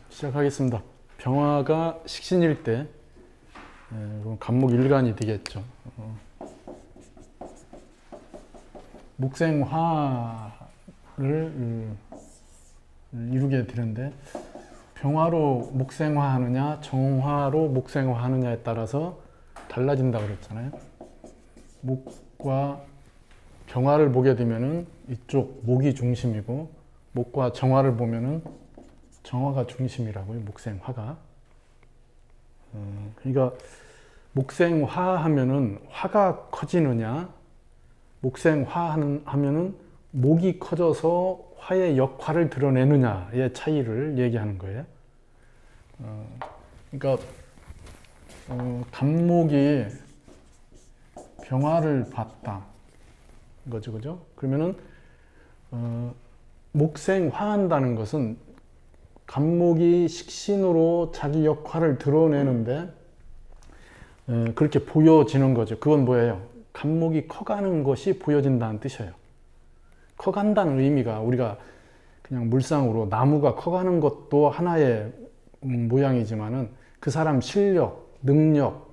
시작하겠습니다. 병화가 식신일 때 간목일간이 되겠죠. 목생화를 이루게 되는데, 병화로 목생화하느냐 정화로 목생화하느냐에 따라서 달라진다 그랬잖아요. 목과 병화를 보게 되면은 이쪽 목이 중심이고, 목과 정화를 보면은 정화가 중심이라고요. 목생화가. 그러니까 목생화 하면은 화가 커지느냐, 목생화 하면은 목이 커져서 화의 역할을 드러내느냐의 차이를 얘기하는 거예요. 그러니까 간목이 병화를 봤다 거죠, 그죠? 그러면은 목생화한다는 것은 간목이 식신으로 자기 역할을 드러내는데 그렇게 보여지는 거죠. 그건 뭐예요? 간목이 커가는 것이 보여진다는 뜻이에요. 커간다는 의미가, 우리가 그냥 물상으로 나무가 커가는 것도 하나의 모양이지만은 그 사람 실력, 능력,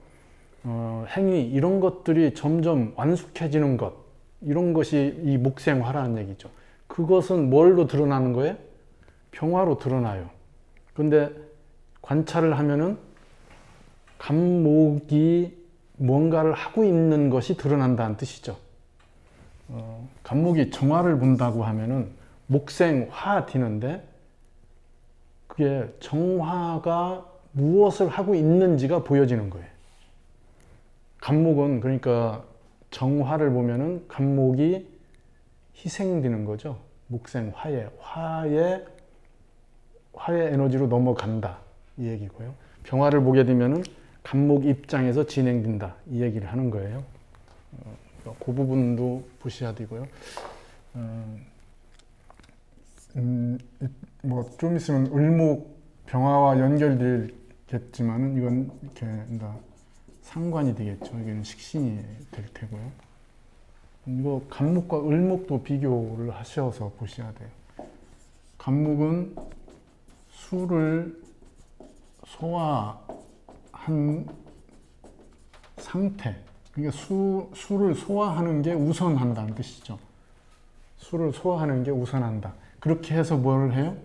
행위 이런 것들이 점점 완숙해지는 것, 이런 것이 이 목생화라는 얘기죠. 그것은 뭘로 드러나는 거예요? 병화로 드러나요. 근데 관찰을 하면은 간목이 뭔가를 하고 있는 것이 드러난다는 뜻이죠. 간목이 정화를 본다고 하면은 목생화 되는데, 그게 정화가 무엇을 하고 있는지가 보여지는 거예요. 간목은 그러니까 정화를 보면은 간목이 희생되는 거죠. 목생화에, 화의 에너지로 넘어간다 이 얘기고요. 병화를 보게 되면은 간목 입장에서 진행된다 이 얘기를 하는 거예요. 그 부분도 보셔야 되고요. 뭐 좀 있으면 을목 병화와 연결되겠지만은 이건 이렇게 상관이 되겠죠. 이건 식신이 될 테고요. 이거 간목과 을목도 비교를 하셔서 보셔야 돼요. 간목은 수를 소화한 상태, 그러니까 수를 소화하는 게 우선한다는 뜻이죠. 수를 소화하는 게 우선한다. 그렇게 해서 뭘 해요?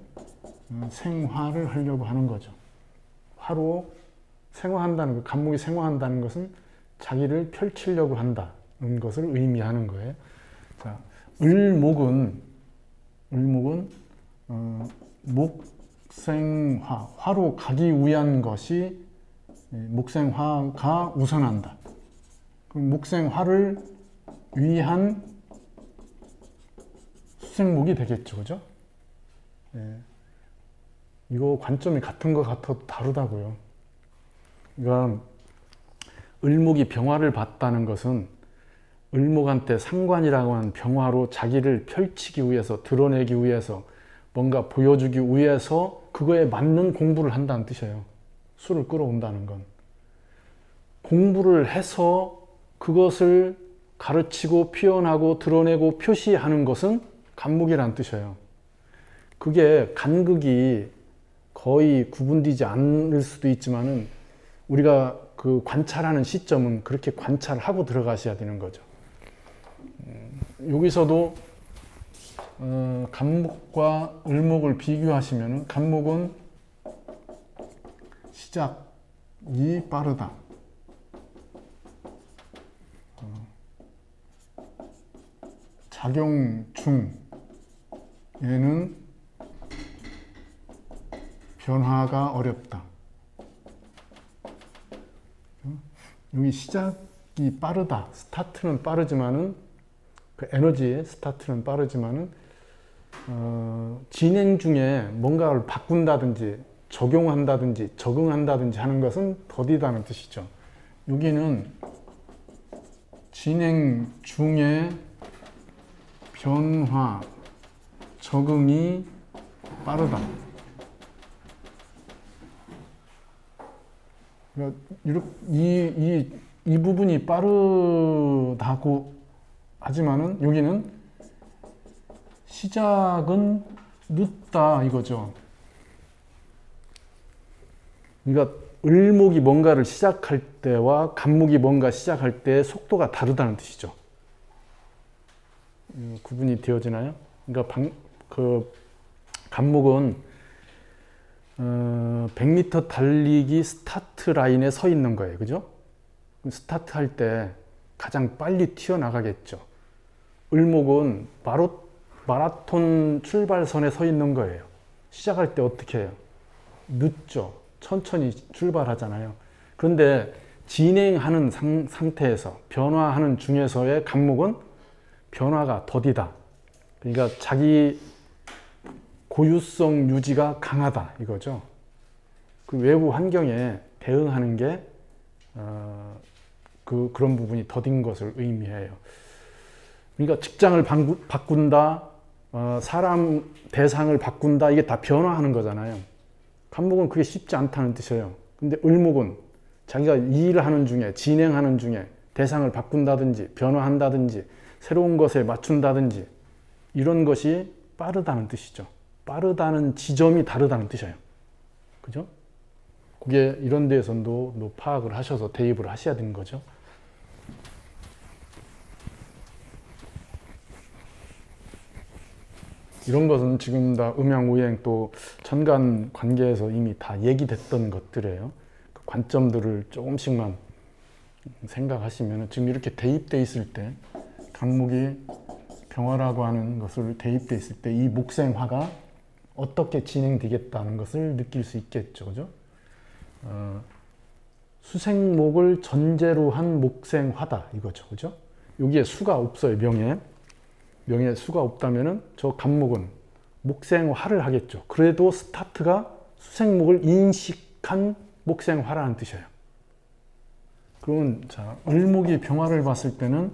생화를 하려고 하는 거죠. 화로 생화한다는 것, 간목이 생화한다는 것은 자기를 펼치려고 한다는 것을 의미하는 거예요. 자, 을목은 목생화, 화로 가기 위한 것이 목생화가 우선한다. 그럼 목생화를 위한 수생목이 되겠죠, 그죠? 예. 이거 관점이 같은 것 같아도 다르다고요. 그러니까 을목이 병화를 봤다는 것은 을목한테 상관이라고 하는 병화로 자기를 펼치기 위해서, 드러내기 위해서, 뭔가 보여주기 위해서 그거에 맞는 공부를 한다는 뜻이에요. 수를 끌어온다는 건. 공부를 해서 그것을 가르치고 표현하고 드러내고 표시하는 것은 간목이라는 뜻이에요. 그게 간극이 거의 구분되지 않을 수도 있지만은 우리가 그 관찰하는 시점은 그렇게 관찰하고 들어가셔야 되는 거죠. 여기서도 간목과 을목을 비교하시면 간목은 시작이 빠르다. 작용 중 얘는 변화가 어렵다. 여기 시작이 빠르다. 스타트는 빠르지만은 그 에너지의 스타트는 빠르지만은 진행 중에 뭔가를 바꾼다든지 적용한다든지 적응한다든지 하는 것은 더디다는 뜻이죠. 여기는 진행 중에 변화, 적응이 빠르다. 그러니까 이 부분이 빠르다고 하지만은 여기는 시작은 늦다 이거죠. 그러니까 을목이 뭔가를 시작할 때와 간목이 뭔가 시작할 때의 속도가 다르다는 뜻이죠. 구분이 되어지나요? 그러니까 간목은 100m 달리기 스타트 라인에 서 있는 거예요. 그죠? 스타트 할 때 가장 빨리 튀어나가겠죠. 을목은 마라톤 출발선에 서 있는 거예요. 시작할 때 어떻게 해요? 늦죠. 천천히 출발하잖아요. 그런데 진행하는 상태에서 변화하는 중에서의 간목은 변화가 더디다. 그러니까 자기 고유성 유지가 강하다 이거죠. 그 외부 환경에 대응하는 게 그런 부분이 더딘 것을 의미해요. 그러니까 직장을 바꾼다, 사람 대상을 바꾼다, 이게 다 변화하는 거잖아요. 간목은 그게 쉽지 않다는 뜻이에요. 근데 을목은 자기가 일을 하는 중에, 진행하는 중에 대상을 바꾼다든지 변화한다든지 새로운 것에 맞춘다든지 이런 것이 빠르다는 뜻이죠. 빠르다는 지점이 다르다는 뜻이에요. 그죠? 그게 이런 데에서도 파악을 하셔서 대입을 하셔야 되는 거죠. 이런 것은 지금 다 음양오행 또 천간 관계에서 이미 다 얘기됐던 것들이에요. 그 관점들을 조금씩만 생각하시면 지금 이렇게 대입돼 있을 때 간목이 병화라고 하는 것을 대입돼 있을 때 이 목생화가 어떻게 진행되겠다는 것을 느낄 수 있겠죠. 그죠? 수생목을 전제로 한 목생화다 이거죠. 그죠? 여기에 수가 없어요. 명에 수가 없다면은 저 간목은 목생화를 하겠죠. 그래도 스타트가 수생목을 인식한 목생화라는 뜻이에요. 그러면 자, 을목이 병화를 봤을 때는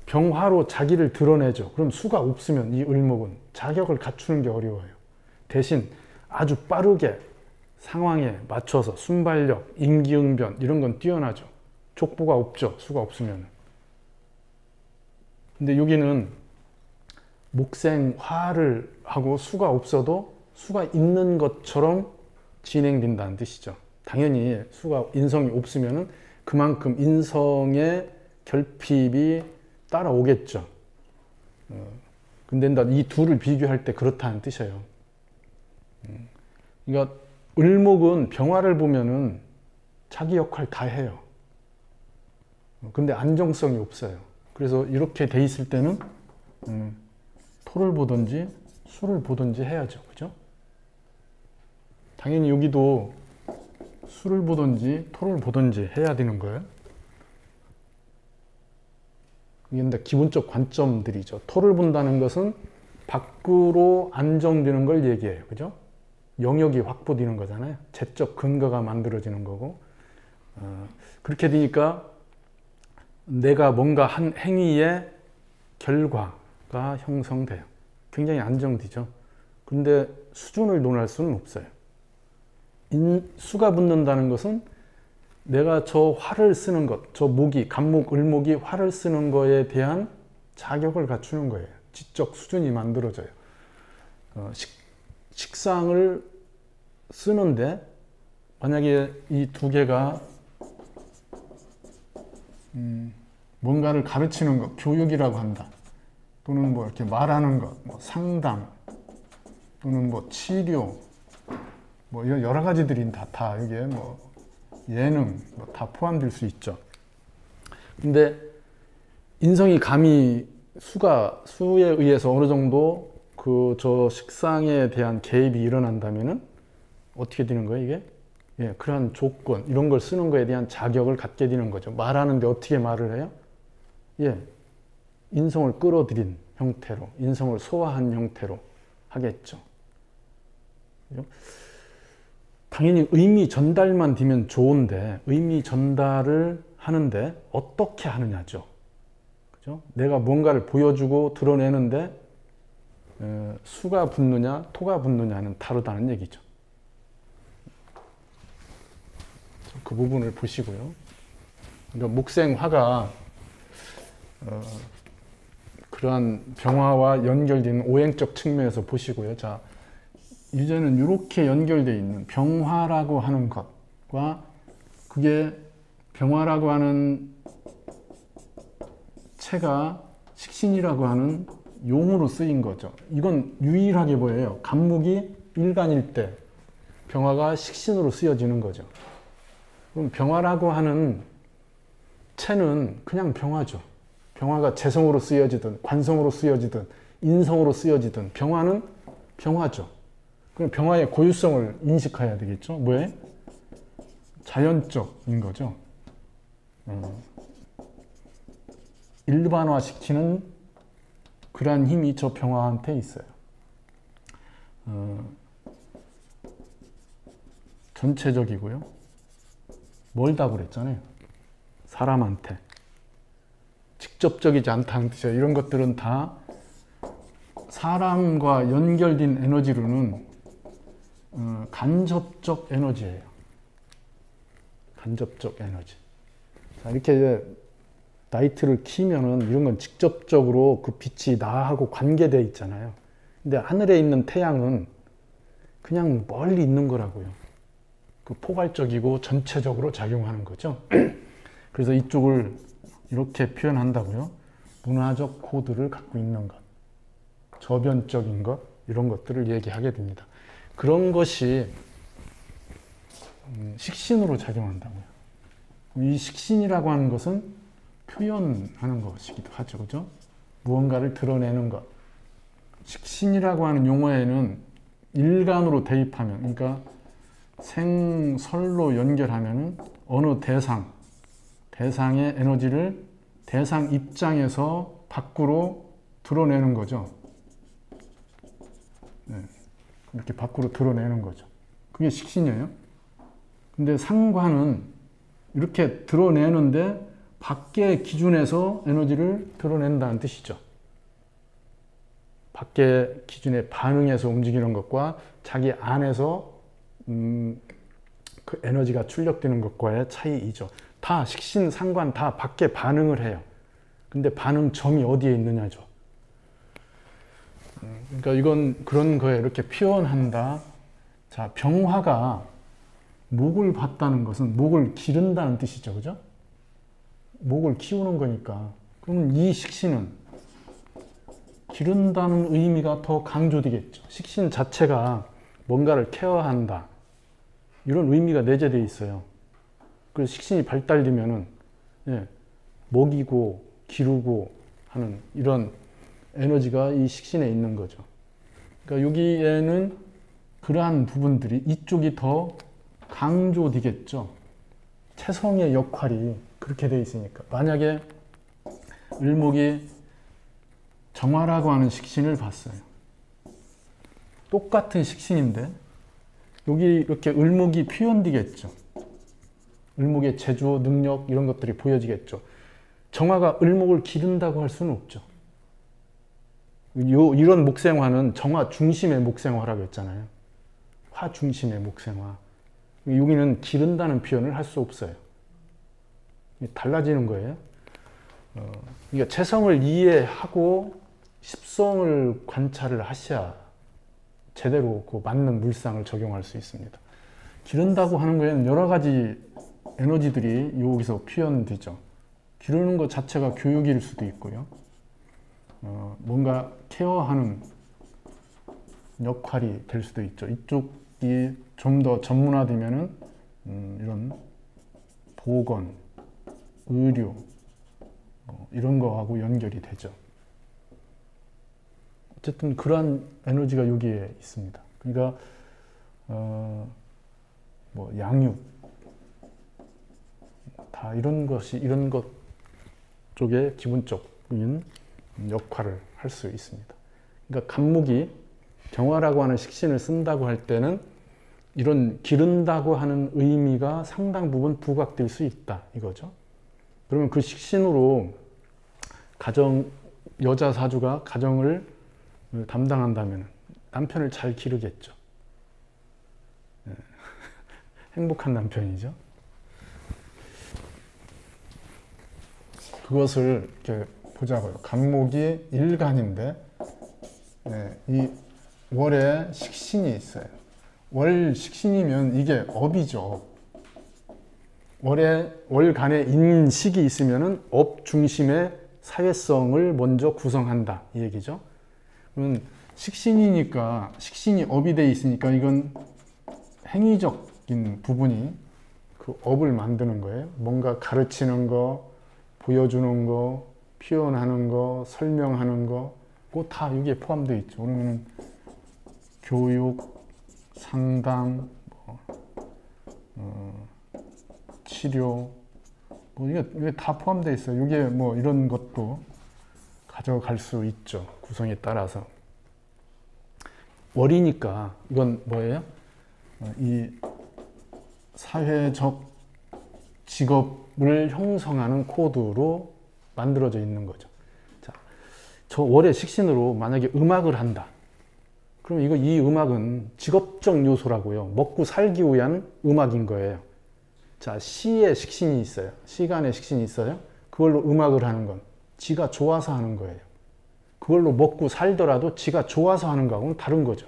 병화로 자기를 드러내죠. 그럼 수가 없으면 이 을목은 자격을 갖추는 게 어려워요. 대신 아주 빠르게 상황에 맞춰서 순발력, 임기응변 이런 건 뛰어나죠. 족보가 없죠. 수가 없으면. 근데 여기는 목생화를 하고 수가 없어도 수가 있는 것처럼 진행된다는 뜻이죠. 당연히 인성이 없으면 그만큼 인성의 결핍이 따라오겠죠. 근데 이 둘을 비교할 때 그렇다는 뜻이에요. 그러니까 을목은 병화를 보면은 자기 역할 다 해요. 근데 안정성이 없어요. 그래서 이렇게 돼 있을 때는 토를 보든지 수를 보든지 해야죠. 그죠? 당연히 여기도 수를 보든지 토를 보든지 해야 되는 거예요. 이게 기본적 관점들이죠. 토를 본다는 것은 밖으로 안정되는 걸 얘기해요. 그죠? 영역이 확보되는 거잖아요. 재적 근거가 만들어지는 거고. 그렇게 되니까 내가 뭔가 한 행위의 결과가 형성돼요. 굉장히 안정되죠. 근데 수준을 논할 수는 없어요. 수가 붙는다는 것은 내가 저 화를 쓰는 것, 저 목이, 간목, 을목이 화를 쓰는 거에 대한 자격을 갖추는 거예요. 지적 수준이 만들어져요. 식상을 쓰는데 만약에 이 두 개가 뭔가를 가르치는 것, 교육이라고 한다. 또는 뭐 이렇게 말하는 것, 뭐 상담, 또는 뭐 치료, 뭐 이런 여러 가지들이 다 여기에 뭐 예능 뭐 다 포함될 수 있죠. 근데 인성이 감히 수에 의해서 어느 정도 저 식상에 대한 개입이 일어난다면은 어떻게 되는 거예요, 이게? 예, 그런 조건, 이런 걸 쓰는 거에 대한 자격을 갖게 되는 거죠. 말하는데 어떻게 말을 해요? 예, 인성을 끌어들인 형태로, 인성을 소화한 형태로 하겠죠. 그죠? 당연히 의미 전달만 되면 좋은데 의미 전달을 하는데 어떻게 하느냐죠. 그죠? 내가 뭔가를 보여주고 드러내는데 수가 붙느냐 토가 붙느냐는 다르다는 얘기죠. 그 부분을 보시고요. 그러니까 목생화가 그러한 병화와 연결되는 오행적 측면에서 보시고요. 자, 이제는 이렇게 연결되어 있는 병화라고 하는 것과 그게 병화라고 하는 체가 식신이라고 하는 용으로 쓰인 거죠. 이건 유일하게 보여요. 간목이 일간일 때 병화가 식신으로 쓰여지는 거죠. 그럼 병화라고 하는 체는 그냥 병화죠. 병화가 재성으로 쓰여지든 관성으로 쓰여지든 인성으로 쓰여지든 병화는 병화죠. 그럼 병화의 고유성을 인식해야 되겠죠. 왜? 자연적인 거죠. 일반화시키는 그러한 힘이 저 병화한테 있어요. 전체적이고요. 멀다고 그랬잖아요. 사람한테. 직접적이지 않다는 뜻이에요. 이런 것들은 다 사람과 연결된 에너지로는 간접적 에너지예요. 간접적 에너지. 자, 이렇게 이제 라이트를 키면은 이런 건 직접적으로 그 빛이 나하고 관계되어 있잖아요. 근데 하늘에 있는 태양은 그냥 멀리 있는 거라고요. 그 포괄적이고 전체적으로 작용하는 거죠. 그래서 이쪽을 이렇게 표현한다고요. 문화적 코드를 갖고 있는 것, 저변적인 것, 이런 것들을 얘기하게 됩니다. 그런 것이 식신으로 작용한다고요. 이 식신이라고 하는 것은 표현하는 것이기도 하죠. 그죠? 무언가를 드러내는 것. 식신이라고 하는 용어에는 일간으로 대입하면, 그러니까 생설로 연결하면 어느 대상의 에너지를 대상 입장에서 밖으로 드러내는 거죠. 네, 이렇게 밖으로 드러내는 거죠. 그게 식신이에요. 근데 상관은 이렇게 드러내는데 밖의 기준에서 에너지를 드러낸다는 뜻이죠. 밖의 기준에 반응해서 움직이는 것과 자기 안에서 그 에너지가 출력되는 것과의 차이이죠. 다 식신, 상관 다 밖에 반응을 해요. 근데 반응점이 어디에 있느냐죠. 그러니까 이건 그런 거에 이렇게 표현한다. 자, 병화가 목을 받다는 것은 목을 기른다는 뜻이죠. 그죠? 목을 키우는 거니까. 그러면 이 식신은 기른다는 의미가 더 강조되겠죠. 식신 자체가 뭔가를 케어한다. 이런 의미가 내재되어 있어요. 그래서 식신이 발달되면은, 예, 먹이고, 기르고 하는 이런 에너지가 이 식신에 있는 거죠. 그러니까 여기에는 그러한 부분들이 이쪽이 더 강조되겠죠. 체성의 역할이 그렇게 되어 있으니까. 만약에 을목이 정화라고 하는 식신을 봤어요. 똑같은 식신인데 여기 이렇게 을목이 표현되겠죠. 을목의 재주, 능력 이런 것들이 보여지겠죠. 정화가 을목을 기른다고 할 수는 없죠. 이런 목생화는 정화 중심의 목생화라고 했잖아요. 화 중심의 목생화. 여기는 기른다는 표현을 할 수 없어요. 달라지는 거예요. 그러니까 체성을 이해하고 십성을 관찰을 하셔야 제대로 그 맞는 물상을 적용할 수 있습니다. 기른다고 하는 거에는 여러 가지 에너지들이 여기서 표현되죠. 기르는 것 자체가 교육일 수도 있고요. 뭔가 케어하는 역할이 될 수도 있죠. 이쪽이 좀 더 전문화되면은 이런 보건, 의료 이런 거하고 연결이 되죠. 어쨌든 그러한 에너지가 여기에 있습니다. 그러니까 뭐 양육 다 이런 것 쪽에 기본적인 역할을 할 수 있습니다. 그러니까 간목이 정화라고 하는 식신을 쓴다고 할 때는 이런 기른다고 하는 의미가 상당 부분 부각될 수 있다 이거죠. 그러면 그 식신으로 여자 사주가 가정을 담당한다면 남편을 잘 기르겠죠. 행복한 남편이죠. 그것을 이렇게 보자고요. 간목이 일간인데 이 월에 식신이 있어요. 월 식신이면 이게 업이죠. 월간에 인식이 있으면은 업 중심의 사회성을 먼저 구성한다 이 얘기죠. 그러면 식신이니까, 식신이 업이 돼 있으니까 이건 행위적인 부분이 그 업을 만드는 거예요. 뭔가 가르치는 거, 보여주는 거, 표현하는 거, 설명하는 거, 그거 다 여기에 포함되어 있죠. 그러면은 교육, 상담, 치료, 뭐 이게 다 포함되어 있어요. 이게 뭐 이런 것도 가져갈 수 있죠. 구성에 따라서. 월이니까 이건 뭐예요? 이 사회적 직업을 형성하는 코드로 만들어져 있는 거죠. 자, 저 월의 식신으로 만약에 음악을 한다. 그럼 이 음악은 직업적 요소라고요. 먹고 살기 위한 음악인 거예요. 자, 시의 식신이 있어요. 시간의 식신이 있어요. 그걸로 음악을 하는 건 지가 좋아서 하는 거예요. 그걸로 먹고 살더라도 지가 좋아서 하는 거하고는 다른 거죠.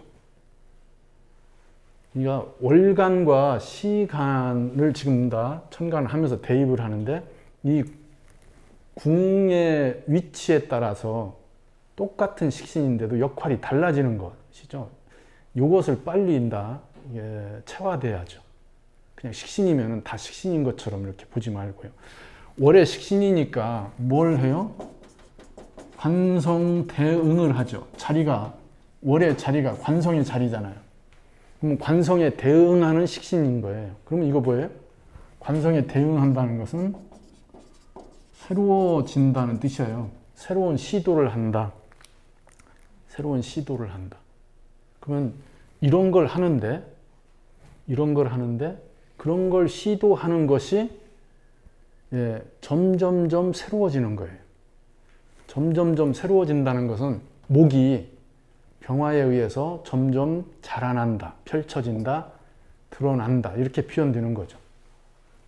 그러니까 월간과 시간을 지금 다 천간을 하면서 대입을 하는데 이 궁의 위치에 따라서 똑같은 식신인데도 역할이 달라지는 것이죠. 이것을 빨리 다 체화돼야죠. 그냥 식신이면 다 식신인 것처럼 이렇게 보지 말고요. 월의 식신이니까 뭘 해요? 관성 대응을 하죠. 자리가, 월의 자리가 관성의 자리잖아요. 그럼 관성에 대응하는 식신인 거예요. 그러면 이거 뭐예요? 관성에 대응한다는 것은 새로워진다는 뜻이에요. 새로운 시도를 한다. 새로운 시도를 한다. 그러면 이런 걸 하는데 그런 걸 시도하는 것이 점점점 새로워지는 거예요. 점점점 새로워진다는 것은 목이 병화에 의해서 점점 자라난다, 펼쳐진다, 드러난다 이렇게 표현되는 거죠.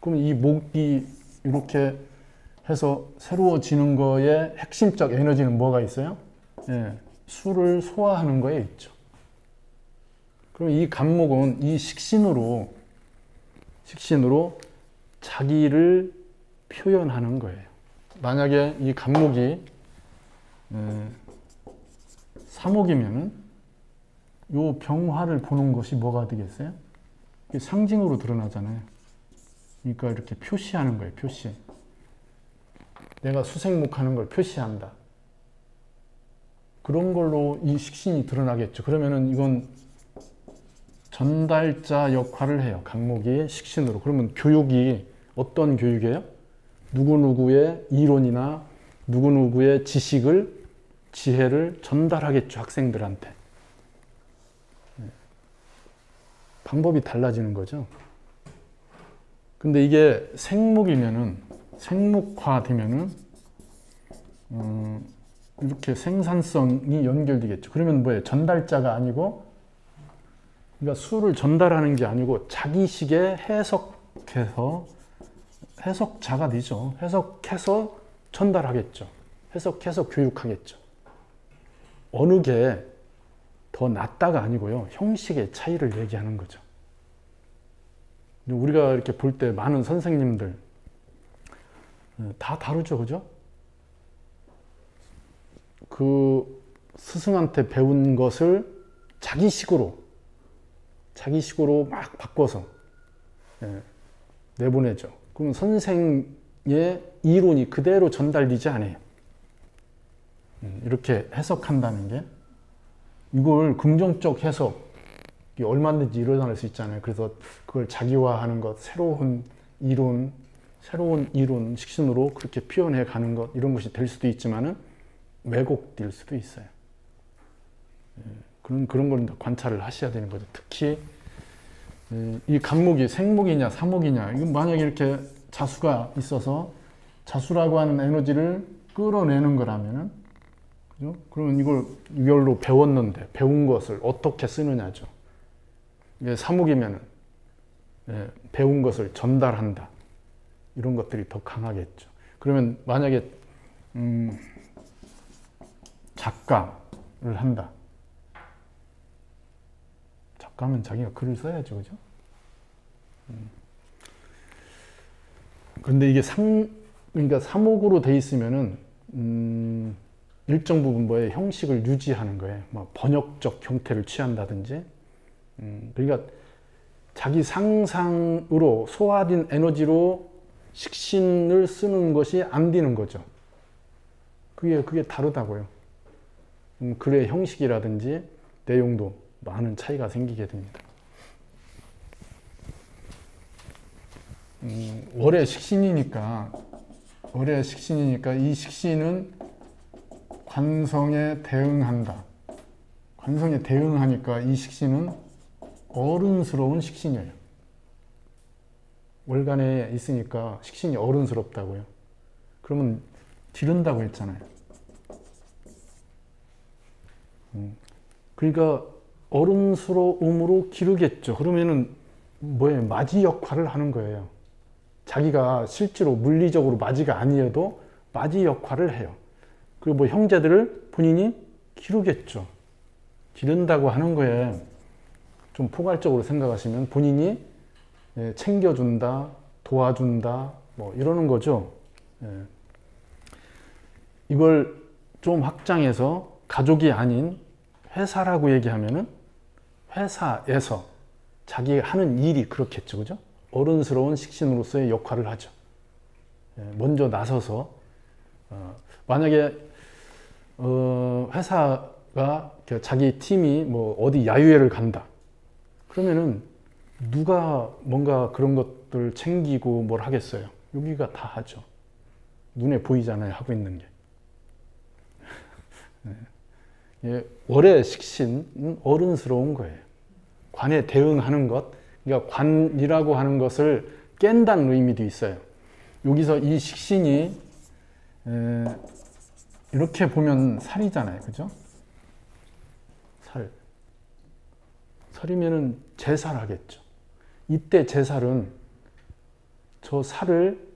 그럼 이 목이 이렇게 해서 새로워지는 거에 핵심적 에너지는 뭐가 있어요? 수를 소화하는 거에 있죠. 그럼 이 간목은 이 식신으로 자기를 표현하는 거예요. 만약에 이 간목이 사목이면은 요 병화를 보는 것이 뭐가 되겠어요? 이게 상징으로 드러나잖아요. 그러니까 이렇게 표시하는 거예요. 표시. 내가 수생목하는 걸 표시한다. 그런 걸로 이 식신이 드러나겠죠. 그러면은 이건 전달자 역할을 해요. 간목이 식신으로. 그러면 교육이 어떤 교육이에요? 누구누구의 이론이나 누구누구의 지식을, 지혜를 전달하겠죠. 학생들한테. 방법이 달라지는 거죠. 근데 이게 생목이면은, 생목화되면은 이렇게 생산성이 연결되겠죠. 그러면 뭐예요? 전달자가 아니고, 그러니까 수를 전달하는 게 아니고 자기식에 해석자가 되죠. 해석해서 전달하겠죠. 해석해서 교육하겠죠. 어느 게 더 낫다가 아니고요. 형식의 차이를 얘기하는 거죠. 우리가 이렇게 볼 때 많은 선생님들 다 다르죠. 그죠? 그 스승한테 배운 것을 자기식으로 막 바꿔서 내보내죠. 그럼 선생의 이론이 그대로 전달되지 않아요. 이렇게 해석한다는 게 이걸 긍정적 해석이 얼마든지 일어날 수 있잖아요. 그래서 그걸 자기화하는 것, 새로운 이론, 식신으로 그렇게 표현해 가는 것, 이런 것이 될 수도 있지만은 왜곡될 수도 있어요. 그런 걸 관찰을 하셔야 되는 거죠. 특히 이 간목이 생목이냐 사목이냐, 이건 만약에 이렇게 자수가 있어서 자수라고 하는 에너지를 끌어내는 거라면은, 그죠? 그러면 이걸로 배웠는데 배운 것을 어떻게 쓰느냐죠. 사목이면은 배운 것을 전달한다. 이런 것들이 더 강하겠죠. 그러면 만약에 작가를 한다. 작가면 자기가 글을 써야죠, 그죠? 그런데 이게 그러니까 삼옥으로 돼 있으면은 일정 부분 뭐의 형식을 유지하는 거예요. 뭐 번역적 형태를 취한다든지, 그러니까 자기 상상으로 소화된 에너지로 식신을 쓰는 것이 안 되는 거죠. 그게 다르다고요. 글의 형식이라든지 내용도 많은 차이가 생기게 됩니다. 월의 식신이니까 이 식신은 관성에 대응한다. 관성에 대응하니까 이 식신은 어른스러운 식신이에요. 월간에 있으니까 식신이 어른스럽다고요. 그러면 기른다고 했잖아요. 그러니까 어른스러움으로 기르겠죠. 그러면은 뭐예요? 맞이 역할을 하는 거예요. 자기가 실제로 물리적으로 맞이가 아니어도 맞이 역할을 해요. 그리고 뭐 형제들을 본인이 기르겠죠. 기른다고 하는 거에 좀 포괄적으로 생각하시면 본인이 챙겨준다, 도와준다, 뭐 이러는 거죠. 이걸 좀 확장해서 가족이 아닌 회사라고 얘기하면은 회사에서 자기 하는 일이 그렇겠죠, 그죠? 어른스러운 식신으로서의 역할을 하죠. 먼저 나서서 만약에 회사가 자기 팀이 뭐 어디 야유회를 간다. 그러면은 누가 뭔가 그런 것들 챙기고 뭘 하겠어요? 여기가 다 하죠. 눈에 보이잖아요, 하고 있는 게. 월의 식신은 어른스러운 거예요. 관에 대응하는 것, 그러니까 관이라고 하는 것을 깬다는 의미도 있어요. 여기서 이 식신이 이렇게 보면 살이잖아요, 그죠? 살이면은 제살하겠죠. 이때 제살은 저 살을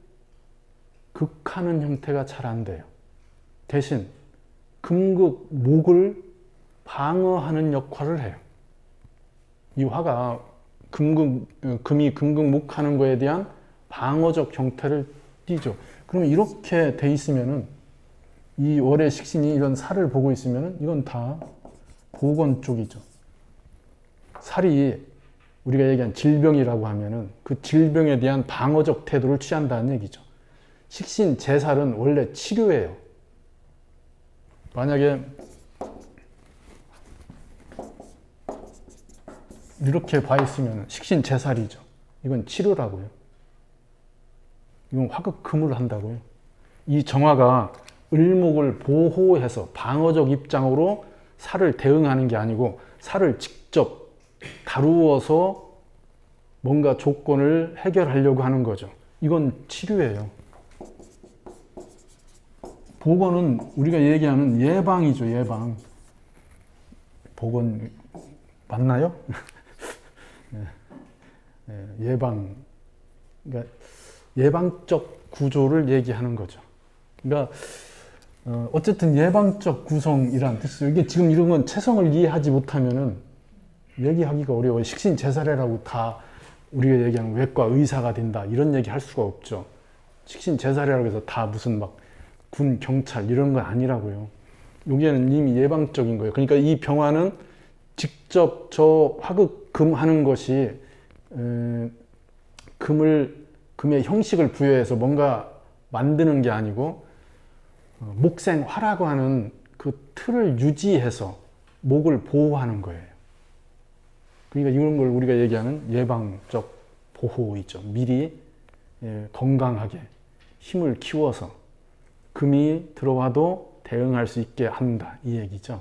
극하는 형태가 잘 안 돼요. 대신 금극, 목을 방어하는 역할을 해요. 이 화가 금이 금극목하는 거에 대한 방어적 형태를 띠죠. 그러면 이렇게 돼 있으면은 이 월의 식신이 이런 살을 보고 있으면은 이건 다 보건 쪽이죠. 살이 우리가 얘기한 질병이라고 하면은 그 질병에 대한 방어적 태도를 취한다는 얘기죠. 식신 제살은 원래 치료예요. 만약에 이렇게 봐 있으면 식신 제살이죠. 이건 치료라고요. 이건 화극금을 한다고요. 이 정화가 을목을 보호해서 방어적 입장으로 살을 대응하는 게 아니고 살을 직접 다루어서 뭔가 조건을 해결하려고 하는 거죠. 이건 치료예요. 보건은 우리가 얘기하는 예방이죠, 예방. 보건 맞나요? 예방. 그러니까 예방적 구조를 얘기하는 거죠. 그러니까 어쨌든 예방적 구성이란 뜻이죠. 이게 지금 이런 건 체성을 이해하지 못하면은 얘기하기가 어려워요. 식신제살이라고 다 우리가 얘기하는 외과 의사가 된다 이런 얘기 할 수가 없죠. 식신제살이라고 해서 다 무슨 막 군, 경찰 이런 건 아니라고요. 여기에는 이미 예방적인 거예요. 그러니까 이 병화는 직접 저 화극금 하는 것이 금의 형식을 부여해서 뭔가 만드는 게 아니고 목생화라고 하는 그 틀을 유지해서 목을 보호하는 거예요. 그러니까 이런 걸 우리가 얘기하는 예방적 보호이죠. 미리 건강하게 힘을 키워서 금이 들어와도 대응할 수 있게 한다 이 얘기죠.